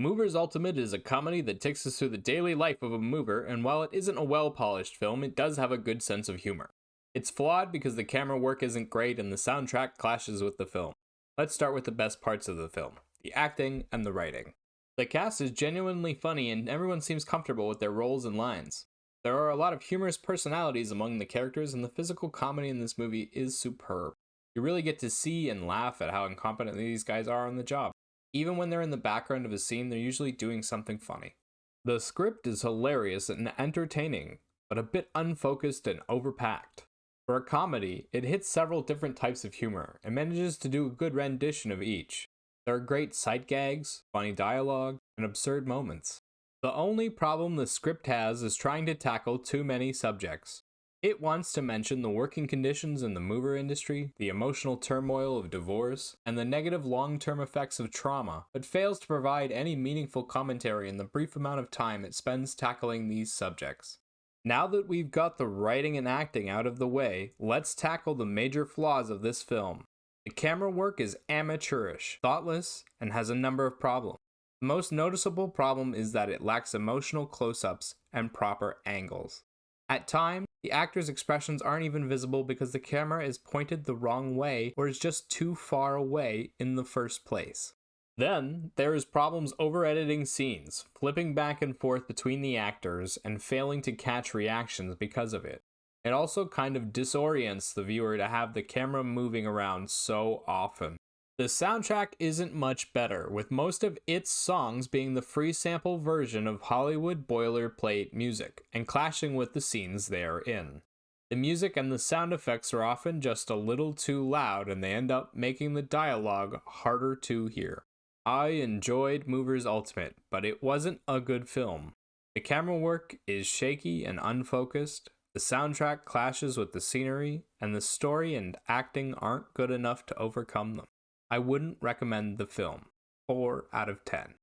Mover's Ultimate is a comedy that takes us through the daily life of a mover, and while it isn't a well-polished film, it does have a good sense of humor. It's flawed because the camera work isn't great and the soundtrack clashes with the film. Let's start with the best parts of the film, the acting and the writing. The cast is genuinely funny and everyone seems comfortable with their roles and lines. There are a lot of humorous personalities among the characters, and the physical comedy in this movie is superb. You really get to see and laugh at how incompetent these guys are on the job. Even when they're in the background of a scene, they're usually doing something funny. The script is hilarious and entertaining, but a bit unfocused and overpacked. For a comedy, it hits several different types of humor and manages to do a good rendition of each. There are great sight gags, funny dialogue, and absurd moments. The only problem the script has is trying to tackle too many subjects. It wants to mention the working conditions in the mover industry, the emotional turmoil of divorce, and the negative long-term effects of trauma, but fails to provide any meaningful commentary in the brief amount of time it spends tackling these subjects. Now that we've got the writing and acting out of the way, let's tackle the major flaws of this film. The camera work is amateurish, thoughtless, and has a number of problems. The most noticeable problem is that it lacks emotional close-ups and proper angles. At times, the actors' expressions aren't even visible because the camera is pointed the wrong way or is just too far away in the first place. Then, there is problems over-editing scenes, flipping back and forth between the actors, and failing to catch reactions because of it. It also kind of disorients the viewer to have the camera moving around so often. The soundtrack isn't much better, with most of its songs being the free sample version of Hollywood boilerplate music, and clashing with the scenes they are in. The music and the sound effects are often just a little too loud, and they end up making the dialogue harder to hear. I enjoyed Mover's Ultimate, but it wasn't a good film. The camera work is shaky and unfocused, the soundtrack clashes with the scenery, and the story and acting aren't good enough to overcome them. I wouldn't recommend the film. 4 out of 10.